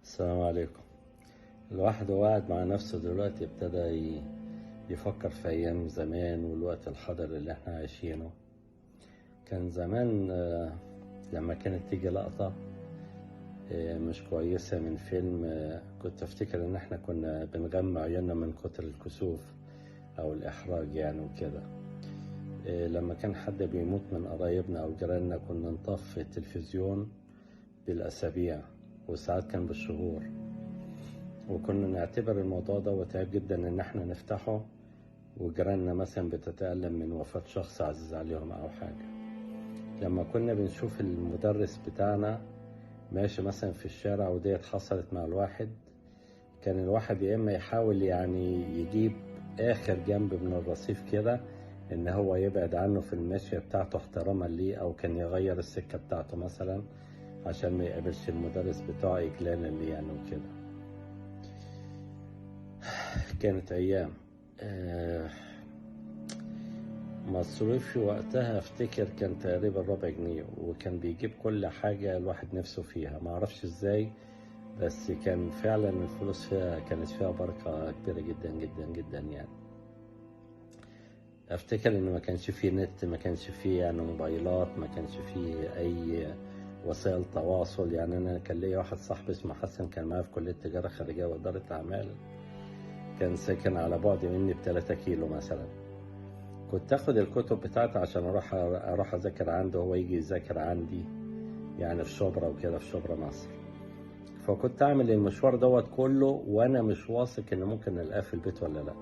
السلام عليكم. الواحد وهو قاعد مع نفسه دلوقتي ابتدى يفكر في أيام زمان والوقت الحاضر اللي احنا عايشينه. كان زمان لما كانت تيجي لقطة مش كويسة من فيلم، كنت أفتكر إن احنا كنا بنغمى عيوننا من كتر الكسوف أو الإحراج يعني وكده. لما كان حد بيموت من قرايبنا أو جيراننا كنا نطفي التلفزيون بالأسابيع وساعات كان بالشهور، وكنا نعتبر الموضوع ده وتعب جدا ان احنا نفتحه وجيراننا مثلا بتتألم من وفاة شخص عزيز عليهم او حاجة. لما كنا بنشوف المدرس بتاعنا ماشي مثلا في الشارع وديت حصلت مع الواحد، كان الواحد يا اما يحاول يعني يجيب اخر جنب من الرصيف كده ان هو يبعد عنه في المشية بتاعته احتراما ليه، او كان يغير السكة بتاعته مثلا عشان ما يقابلش المدرس بتاعه اجلالا ليه يعني وكده. كانت أيام مصروفي وقتها أفتكر كان تقريبا 4 جنيه، وكان بيجيب كل حاجة الواحد نفسه فيها، معرفش إزاي، بس كان فعلا الفلوس فيها كانت فيها بركة كبيرة جدا جدا جدا يعني. أفتكر إن ما كانش فيه نت، ما كانش فيه يعني موبايلات، ما كانش فيه أي وسائل تواصل. يعني أنا كان ليا واحد صاحبي اسمه حسن كان معايا في كلية تجارة خارجية وإدارة أعمال، كان ساكن على بعد مني ب3 كيلو مثلا. كنت اخد الكتب بتاعتي عشان اروح اذاكر عنده وهو يجي يذاكر عندي، يعني في شبرا وكده، في شبرا مصر. فكنت اعمل المشوار دوت كله وانا مش واثق ان ممكن الاقيه في البيت ولا لا.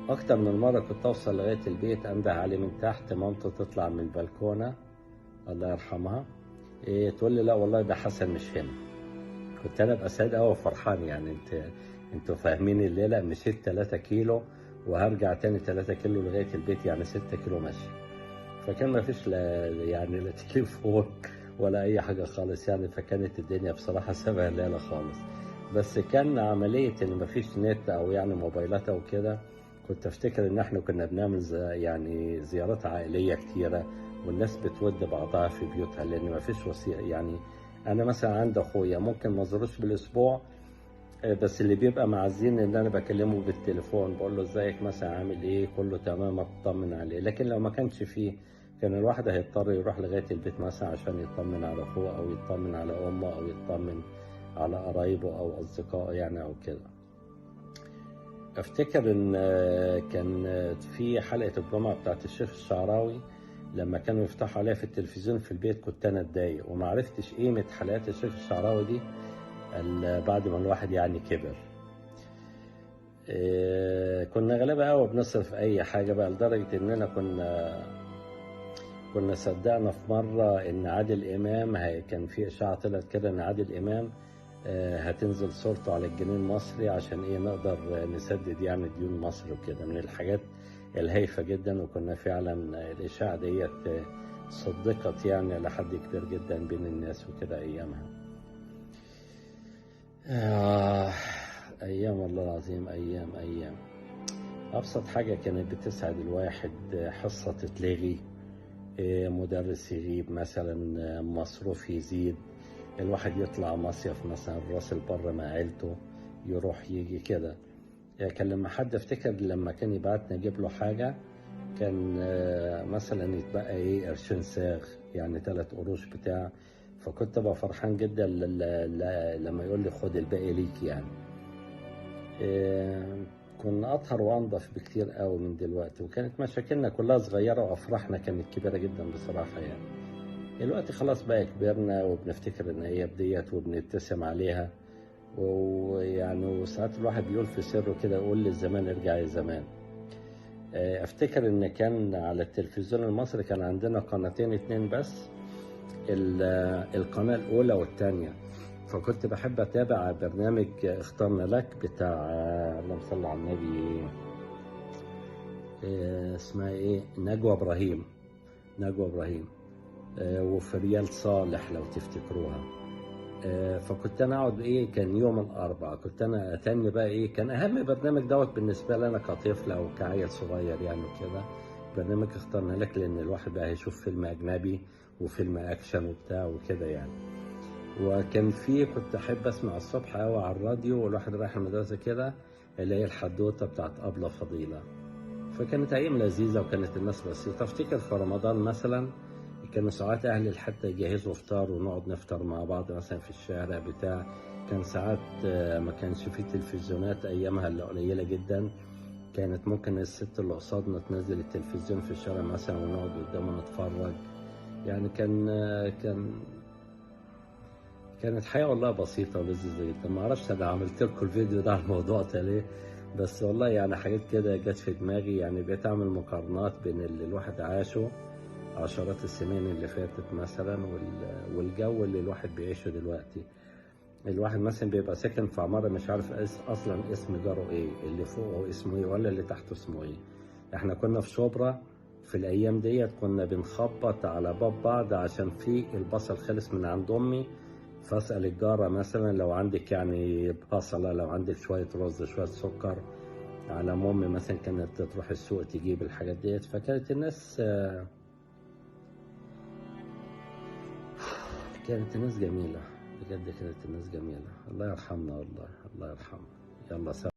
اكتر من مره كنت اوصل لغايه البيت انده عليه من تحت، مامته تطلع من البلكونه الله يرحمها، تقول لي لا والله ده حسن مش هنا. كنت انا ابقى سعيد قوي وفرحان، يعني انتوا فاهمين الليله، مشيت 3 كيلو وهرجع تاني 3 كيلو لغايه البيت، يعني 6 كيلو مشي. فكان ما فيش لا تليفون ولا اي حاجه خالص يعني، فكانت الدنيا بصراحه سبع ليله خالص. بس كان عمليه ان ما فيش نت او يعني موبايلات او كده، كنت افتكر ان احنا كنا بنعمل يعني زيارات عائليه كتيره، والناس بتود بعضها في بيوتها لان ما فيش وسيله. يعني انا مثلا عندي اخويا ممكن ما ازوروش بالاسبوع، بس اللي بيبقى معزين ان انا بكلمه بالتليفون بقول له ازيك مثلا عامل ايه كله تمام اطمن عليه. لكن لو ما كانش فيه كان الواحد هيضطر يروح لغايه البيت مثلا عشان يطمن على اخوه او يطمن على امه او يطمن على قرايبه او اصدقائه يعني او كده. افتكر ان كان في حلقه الجمعه بتاعت الشيخ الشعراوي لما كانوا يفتحوا عليها في التلفزيون في البيت كنت انا اتضايق وما عرفتش قيمه حلقات الشيخ الشعراوي دي بعد ما الواحد يعني كبر. كنا غالبا قوي بنصرف اي حاجه بقى، لدرجه اننا كنا صدقنا في مره ان عادل امام كان في اشاعه طلعت كده ان عادل امام هتنزل صورته على الجنيه المصري عشان ايه نقدر نسدد يعني ديون مصر وكده، من الحاجات الهايفه جدا. وكنا فعلا الاشاعه ديت صدقت يعني لحد كبير جدا بين الناس وكده ايامها. أيام والله العظيم، أيام. أبسط حاجة كانت بتسعد الواحد، حصة تتلغي، مدرس يغيب مثلا، مصروف يزيد، الواحد يطلع مصيف مثلا راس البر مع عيلته، يروح يجي كده. يعني كان لما حد افتكر لما كان يبعتنا نجيب له حاجة كان مثلا يتبقى قرشين ساغ، يعني 3 قروش بتاع، فكنت ابقى فرحان جدا لما يقول لي خد الباقي ليك يعني. كنا أطهر وأنظف بكتير قوي من دلوقتي، وكانت مشاكلنا كلها صغيرة وأفراحنا كانت كبيرة جدا بصراحة يعني. دلوقتي خلاص بقى كبرنا وبنفتكر إن هي بديت وبنبتسم عليها، ويعني وساعات الواحد بيقول في سره كده يقول للزمان ارجع يا زمان. أفتكر إن كان على التلفزيون المصري كان عندنا قناتين 2 بس، القناة الأولى والثانية، فكنت بحب أتابع برنامج اخترنا لك بتاع اللهم صل على النبي، اسمها إيه، نجوى إبراهيم، وفريال صالح لو تفتكروها. فكنت أنا أقعد كان يوم الأربعاء كنت أنا أتني بقى كان أهم برنامج دوت بالنسبة لي أنا كطفل أو كعيل صغير يعني كده، برنامج اخترنا لك، لأن الواحد بقى هيشوف فيلم أجنبي وفيلم أكشن وبتاع وكده يعني. وكان في كنت أحب أسمع الصبح أوي على الراديو والواحد رايح المدرسة كده، اللي هي الحدوتة بتاعت أبلة فضيلة. فكانت أيام لذيذة وكانت الناس بسيطة. أفتكر في رمضان مثلا كانوا ساعات أهلي حتى يجهزوا فطار ونقعد نفطر مع بعض مثلا في الشارع بتاع. كان ساعات ما كانش فيه تلفزيونات أيامها، اللي قليلة جدا. كانت ممكن الست اللي قصادنا تنزل التلفزيون في الشارع مثلا ونقعد قدامه نتفرج. يعني كانت حياة والله بسيطة ولذيذة جدا. ما اعرفش انا عملت لكم الفيديو ده على الموضوع ده ليه، بس والله يعني حاجات كده جت في دماغي. يعني بقيت اعمل مقارنات بين اللي الواحد عاشه عشرات السنين اللي فاتت مثلا والجو اللي الواحد بيعيشه دلوقتي. الواحد مثلا بيبقى ساكن في عمارة مش عارف اصلا اسم جاره ايه، اللي فوقه اسمه ايه ولا اللي تحته اسمه ايه. احنا كنا في شبرا في الايام ديت كنا بنخبط على باب بعض عشان في البصل خلص من عند امي، فاسال الجاره مثلا لو عندك يعني بصله، لو عندك شويه رز شويه سكر. على ما امي مثلا كانت تروح السوق تجيب الحاجات ديت. فكانت الناس كانت الناس جميله بجد، كانت الناس جميله. الله يرحمنا والله، الله يرحمنا. يلا سلام.